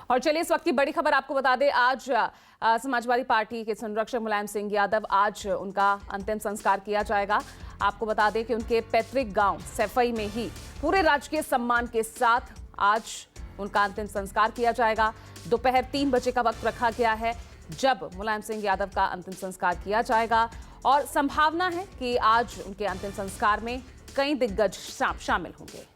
और चलिए इस वक्त की बड़ी खबर आपको बता दें। आज समाजवादी पार्टी के संरक्षक मुलायम सिंह यादव, आज उनका अंतिम संस्कार किया जाएगा। आपको बता दें कि उनके पैतृक गांव सैफई में ही पूरे राजकीय सम्मान के साथ आज उनका अंतिम संस्कार किया जाएगा। दोपहर 3 बजे का वक्त रखा गया है जब मुलायम सिंह यादव का अंतिम संस्कार किया जाएगा और संभावना है कि आज उनके अंतिम संस्कार में कई दिग्गज शामिल होंगे।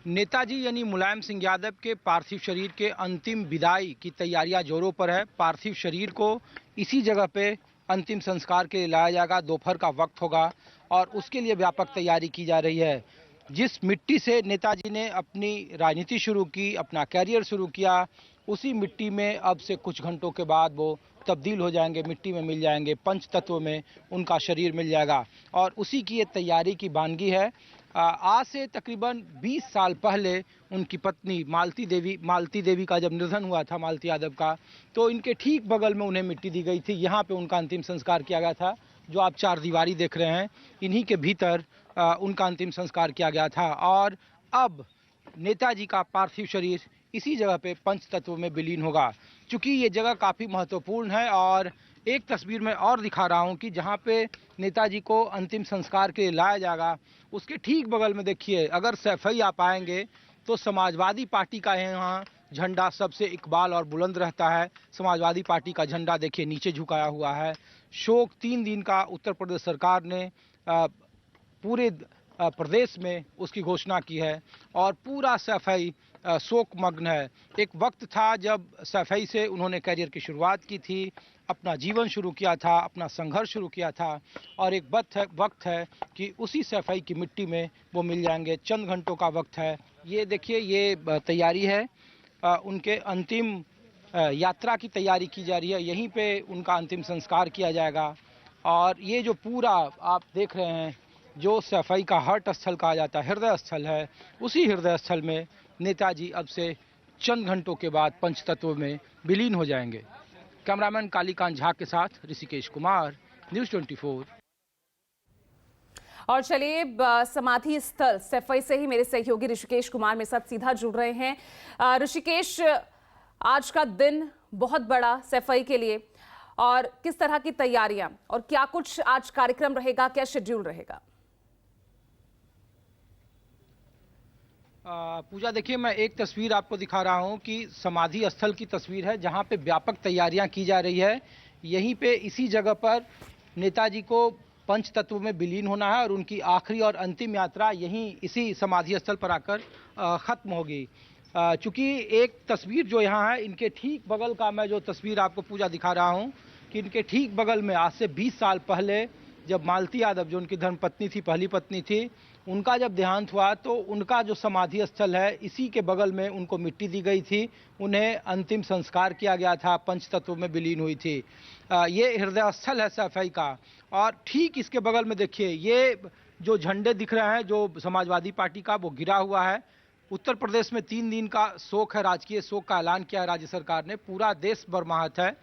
नेताजी यानी मुलायम सिंह यादव के पार्थिव शरीर के अंतिम विदाई की तैयारियां जोरों पर है। पार्थिव शरीर को इसी जगह पे अंतिम संस्कार के लिए लाया जाएगा। दोपहर का वक्त होगा और उसके लिए व्यापक तैयारी की जा रही है। जिस मिट्टी से नेताजी ने अपनी राजनीति शुरू की, अपना कैरियर शुरू किया, उसी मिट्टी में अब से कुछ घंटों के बाद वो तब्दील हो जाएंगे, मिट्टी में मिल जाएंगे, पंच तत्व में उनका शरीर मिल जाएगा और उसी की ये तैयारी की वानगी है। आज से तकरीबन 20 साल पहले उनकी पत्नी मालती देवी का जब निधन हुआ था, मालती यादव का, तो इनके ठीक बगल में उन्हें मिट्टी दी गई थी। यहाँ पे उनका अंतिम संस्कार किया गया था। जो आप चार दीवारी देख रहे हैं, इन्हीं के भीतर उनका अंतिम संस्कार किया गया था और अब नेताजी का पार्थिव शरीर इसी जगह पे पंच तत्व में विलीन होगा। चूंकि ये जगह काफ़ी महत्वपूर्ण है और एक तस्वीर में और दिखा रहा हूँ कि जहाँ पे नेताजी को अंतिम संस्कार के लिए लाया जाएगा, उसके ठीक बगल में देखिए, अगर सैफई आप आएंगे तो समाजवादी पार्टी का यहाँ झंडा सबसे इकबाल और बुलंद रहता है। समाजवादी पार्टी का झंडा देखिए नीचे झुकाया हुआ है। शोक 3 दिन का उत्तर प्रदेश सरकार ने पूरे प्रदेश में उसकी घोषणा की है और पूरा सैफई शोक मग्न है। एक वक्त था जब सैफई से उन्होंने करियर की शुरुआत की थी, अपना जीवन शुरू किया था, अपना संघर्ष शुरू किया था और एक वक्त है कि उसी सैफई की मिट्टी में वो मिल जाएंगे। चंद घंटों का वक्त है। ये देखिए, ये तैयारी है, उनके अंतिम यात्रा की तैयारी की जा रही है। यहीं पे उनका अंतिम संस्कार किया जाएगा और ये जो पूरा आप देख रहे हैं, जो सैफई का हार्ट स्थल कहा जाता है, हृदय स्थल है, उसी हृदय स्थल में नेताजी अब से चंद घंटों के बाद पंचतत्व में विलीन हो जाएंगे। कैमरामैन कालीकांत झा के साथ ऋषिकेश कुमार, न्यूज़ 24। और चलिए समाधि स्थल सैफई से ही मेरे सहयोगी ऋषिकेश कुमार मेरे साथ सीधा जुड़ रहे हैं। ऋषिकेश, आज का दिन बहुत बड़ा सैफई के लिए, और किस तरह की तैयारियां और क्या कुछ आज कार्यक्रम रहेगा, क्या शेड्यूल रहेगा? पूजा, देखिए, मैं एक तस्वीर आपको दिखा रहा हूं कि समाधि स्थल की तस्वीर है जहां पे व्यापक तैयारियां की जा रही है। यहीं पे इसी जगह पर नेताजी को पंच तत्व में विलीन होना है और उनकी आखिरी और अंतिम यात्रा यहीं इसी समाधि स्थल पर आकर ख़त्म होगी। चूँकि एक तस्वीर जो यहाँ है, इनके ठीक बगल का मैं जो तस्वीर आपको पूजा दिखा रहा हूँ कि इनके ठीक बगल में आज से 20 साल पहले जब मालती यादव, जो उनकी धर्मपत्नी थी, पहली पत्नी थी, उनका जब देहांत हुआ तो उनका जो समाधि स्थल है, इसी के बगल में उनको मिट्टी दी गई थी, उन्हें अंतिम संस्कार किया गया था, पंच तत्व में विलीन हुई थी। ये हृदय स्थल है सैफई का और ठीक इसके बगल में देखिए, ये जो झंडे दिख रहे हैं जो समाजवादी पार्टी का, वो गिरा हुआ है। उत्तर प्रदेश में 3 दिन का शोक है, राजकीय शोक का ऐलान किया है राज्य सरकार ने। पूरा देश बरमाहत है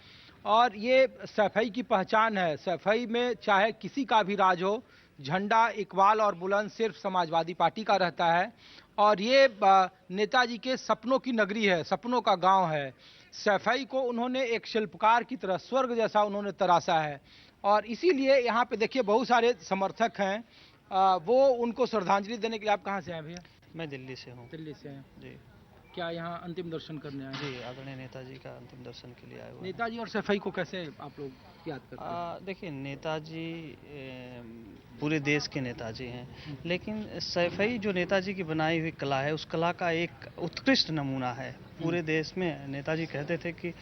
और ये सैफई की पहचान है। सैफई में चाहे किसी का भी राज हो, झंडा इकबाल और बुलंद सिर्फ समाजवादी पार्टी का रहता है और ये नेताजी के सपनों की नगरी है, सपनों का गांव है। सैफई को उन्होंने एक शिल्पकार की तरह स्वर्ग जैसा उन्होंने तराशा है और इसीलिए यहाँ पे देखिए बहुत सारे समर्थक हैं, वो उनको श्रद्धांजलि देने के लिए। आप कहाँ से आए भैया? मैं दिल्ली से हूँ। दिल्ली से हैं जी। क्या यहाँ अंतिम दर्शन करने आए? जी, आदरणीय नेताजी का अंतिम दर्शन के लिए आए हुए हैं। नेताजी और सैफई को कैसे आप लोग याद करते हैं? देखिए, नेताजी पूरे देश के नेताजी हैं, लेकिन सैफई जो नेताजी की बनाई हुई कला है, उस कला का एक उत्कृष्ट नमूना है। पूरे देश में नेताजी कहते थे कि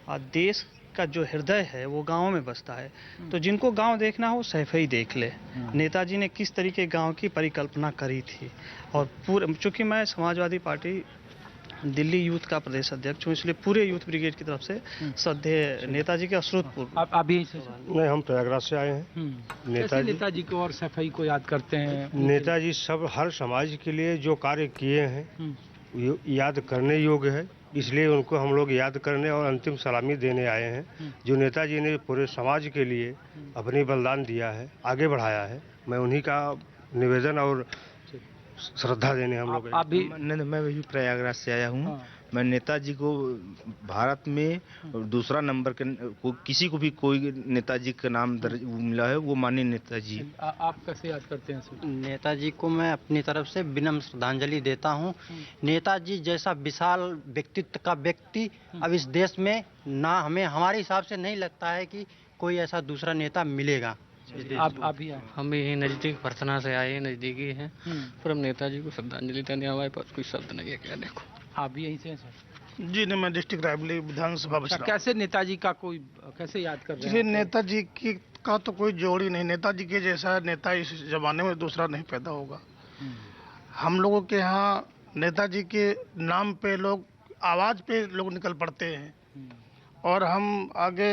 देश का जो हृदय है वो गाँव में बसता है, तो जिनको गांव देखना हो सैफई देख ले। नेताजी ने किस तरीके गांव की परिकल्पना करी थी और पूरे, चूँकि मैं समाजवादी पार्टी दिल्ली यूथ का प्रदेश अध्यक्ष हूँ, इसलिए पूरे यूथ ब्रिगेड की तरफ से श्रद्धेय नेताजी के अश्रुतपूर्व। आप अभी नहीं, हम प्रयागराज से आए हैं। नेताजी को और सैफई को याद करते हैं। नेताजी सब हर समाज के लिए जो कार्य किए हैं याद करने योग्य है, इसलिए उनको हम लोग याद करने और अंतिम सलामी देने आए हैं। जो नेताजी ने पूरे समाज के लिए अपनी बलिदान दिया है, आगे बढ़ाया है, मैं उन्हीं का निवेदन और श्रद्धा देने हम लोग। आप भी मैं भी प्रयागराज से आया हूँ। मैं नेताजी को भारत में दूसरा नंबर के किसी को भी कोई नेताजी का नाम मिला है वो माननीय नेताजी। आप कैसे याद करते हैं सर? नेताजी को मैं अपनी तरफ से विनम्र श्रद्धांजलि देता हूँ। नेताजी जैसा विशाल व्यक्तित्व का व्यक्ति अब इस देश में ना हमें हमारे हिसाब से नहीं लगता है कि कोई ऐसा दूसरा नेता मिलेगा। आप भी आए? हम भी यही नज़दीक परसना से आए हैं, नज़दीकी हैं, पर हम नेताजी को श्रद्धांजलि देने हमारे पास कोई शब्द नहीं है कहने को। आप भी यहीं से हैं सर? जी नहीं, मैं डिस्ट्रिक्ट रायबरेली विधानसभा बच रहा हूं। कैसे नेताजी का कोई कैसे याद कर रहे जी, हैं? नेताजी की का तो कोई जोड़ ही नहीं। नेताजी के जैसा नेता इस जमाने में दूसरा नहीं पैदा होगा। हम लोगों के यहाँ नेताजी के नाम पे लोग आवाज़ पे लोग निकल पड़ते हैं। और हम आगे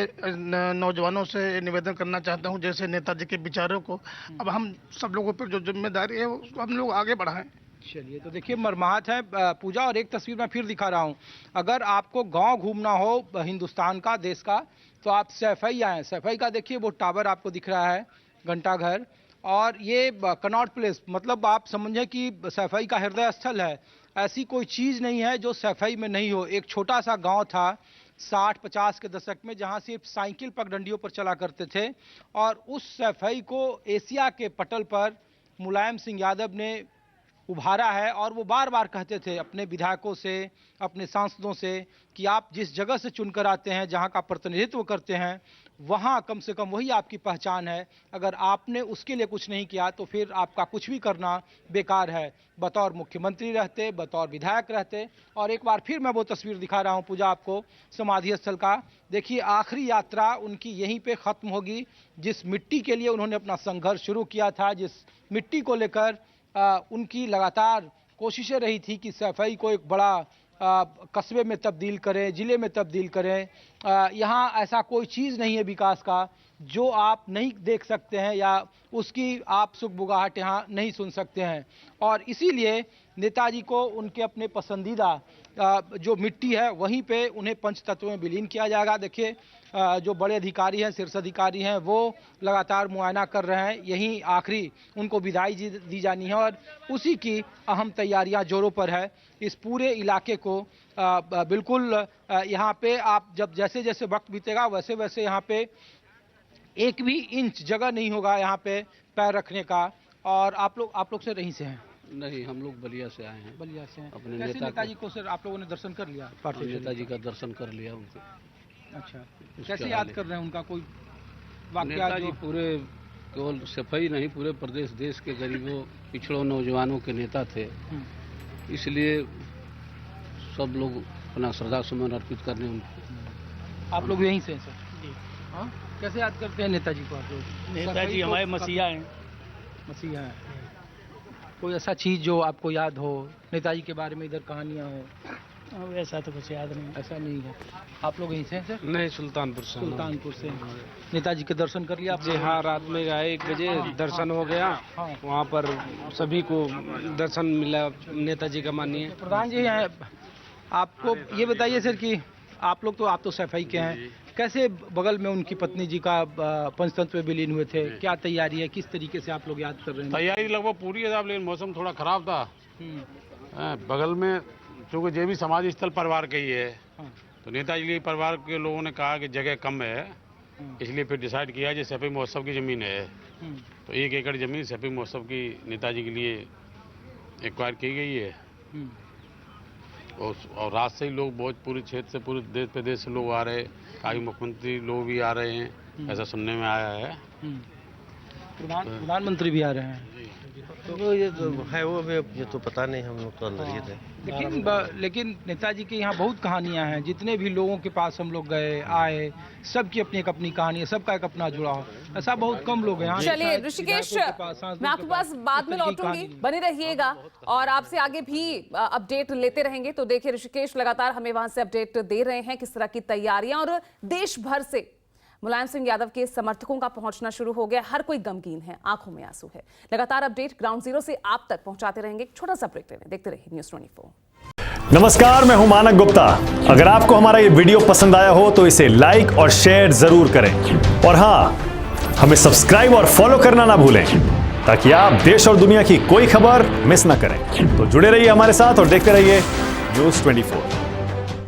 नौजवानों से निवेदन करना चाहता हूँ, जैसे नेताजी के विचारों को अब हम सब लोगों पर जो जिम्मेदारी है वो हम लोग आगे बढ़ाएं। चलिए, तो देखिए मरमाहत है पूजा। और एक तस्वीर मैं फिर दिखा रहा हूँ। अगर आपको गांव घूमना हो हिंदुस्तान का, देश का, तो आप सैफई आएँ। सैफई का देखिए वो टावर आपको दिख रहा है, घंटाघर, और ये कनॉट प्लेस, मतलब आप समझें कि सैफई का हृदय स्थल है। ऐसी कोई चीज़ नहीं है जो सैफई में नहीं हो। एक छोटा सा गांव था 60-50 के दशक में, जहां सिर्फ साइकिल पगडंडियों पर चला करते थे, और उस सैफई को एशिया के पटल पर मुलायम सिंह यादव ने उभारा है। और वो बार बार कहते थे अपने विधायकों से, अपने सांसदों से, कि आप जिस जगह से चुनकर आते हैं, जहां का प्रतिनिधित्व करते हैं, वहां कम से कम वही आपकी पहचान है। अगर आपने उसके लिए कुछ नहीं किया तो फिर आपका कुछ भी करना बेकार है, बतौर मुख्यमंत्री रहते, बतौर विधायक रहते। और एक बार फिर मैं वो तस्वीर दिखा रहा हूं पूजा आपको समाधि स्थल का। देखिए, आखिरी यात्रा उनकी यहीं पे ख़त्म होगी। जिस मिट्टी के लिए उन्होंने अपना संघर्ष शुरू किया था, जिस मिट्टी को लेकर उनकी लगातार कोशिशें रही थी कि सैफई को एक बड़ा कस्बे में तब्दील करें, ज़िले में तब्दील करें, यहाँ ऐसा कोई चीज़ नहीं है विकास का जो आप नहीं देख सकते हैं या उसकी आप सुगबुगाहट यहाँ नहीं सुन सकते हैं। और इसीलिए नेताजी को उनके अपने पसंदीदा जो मिट्टी है वहीं पे उन्हें पंच तत्व में विलीन किया जाएगा। देखिए, जो बड़े अधिकारी हैं, शीर्ष अधिकारी हैं, वो लगातार मुआयना कर रहे हैं। यहीं आखिरी उनको विदाई दी जानी है और उसी की अहम तैयारियां जोरों पर है। इस पूरे इलाके को बिल्कुल यहाँ पे आप जब जैसे जैसे वक्त बीतेगा वैसे वैसे यहाँ पे एक भी इंच जगह नहीं होगा यहाँ पे पैर रखने का। और आप लोग से रहीं से हैं? नहीं, हम लोग बलिया से आए हैं। बलिया से हैं। अपने कैसे नेताजी को सर आप लोगों ने दर्शन कर लिया? नेताजी का दर्शन कर लिया उनको। अच्छा, कैसे याद कर रहे हैं उनका कोई वाकया? नेताजी पूरे केवल सफाई नहीं, पूरे प्रदेश देश के गरीबों, पिछड़ों, नौजवानों के नेता थे। इसलिए सब लोग अपना श्रद्धा सुमन अर्पित करने उनको। आप लोग यहीं से हैं सर? हाँ, कैसे याद करते हैं नेताजी को आप लोग? नेताजी हमारे मसीहा हैं। मसीहा हैं। कोई ऐसा चीज़ जो आपको याद हो नेताजी के बारे में, इधर कहानियाँ हो? ऐसा तो कुछ याद नहीं। ऐसा नहीं है। आप लोग यहीं से हैं सर? नहीं, सुल्तानपुर से। सुल्तानपुर से। नेताजी के दर्शन कर लिया? जी हाँ, रात में आए 1 बजे दर्शन हो गया। हाँ। वहाँ पर सभी को दर्शन मिला नेताजी का माननीय। प्रधान जी हैं, आपको ये बताइए सर कि आप तो सैफई के हैं, कैसे बगल में उनकी पत्नी जी का पंचतंत्र में विलीन हुए थे? क्या तैयारी है, किस तरीके से आप लोग याद कर रहे हैं? तैयारी लगभग पूरी है, लेकिन मौसम थोड़ा खराब था। बगल में चूँकि जे भी समाज स्थल परिवार के ही है, तो नेताजी के परिवार के लोगों ने कहा कि जगह कम है, इसलिए फिर डिसाइड किया कि सैफई महोत्सव की ज़मीन है, तो 1 एकड़ ज़मीन सैफई महोत्सव की नेताजी के लिए एक्वायर की गई है। और रात से ही लोग बहुत पूरे क्षेत्र से, पूरे देश प्रदेश से लोग आ रहे, काफी मुख्यमंत्री लोग भी आ रहे हैं, ऐसा सुनने में आया है। प्रधानमंत्री भी आ रहे हैं। तो ये तो है, वो अभी ये तो पता नहीं, हम लोग तो अंदर ही थे। लेकिन नेताजी की यहाँ बहुत कहानियाँ हैं। जितने भी लोगों के पास हम लोग गए आए, सबकी अपनी एक अपनी कहानी है, सबका एक अपना जुड़ाव। ऐसा बहुत कम लोग हैं। चलिए ऋषिकेश, मैं आपके पास बाद में लौटूंगी, बने रहिएगा और आपसे आगे भी अपडेट लेते रहेंगे। तो देखिए ऋषिकेश लगातार हमें वहां से अपडेट दे रहे हैं किस तरह की तैयारियां, और देश भर से मुलायम सिंह यादव के समर्थकों का पहुंचना शुरू हो गया। हर कोई गमगीन है, आंखों में आंसू है। लगातार अपडेट ग्राउंड जीरो से आप तक पहुंचाते रहेंगे। छोटा सा ब्रेक लेने, देखते रहिए न्यूज़ 24। नमस्कार, मैं हूं मानक गुप्ता। अगर आपको हमारा ये वीडियो पसंद आया हो तो इसे लाइक और शेयर जरूर करें, और हां, हमें सब्सक्राइब और फॉलो करना ना भूलें। ताकि आप देश और दुनिया की कोई खबर मिस ना करें। तो जुड़े रहिए हमारे साथ और देखते रहिए News 24।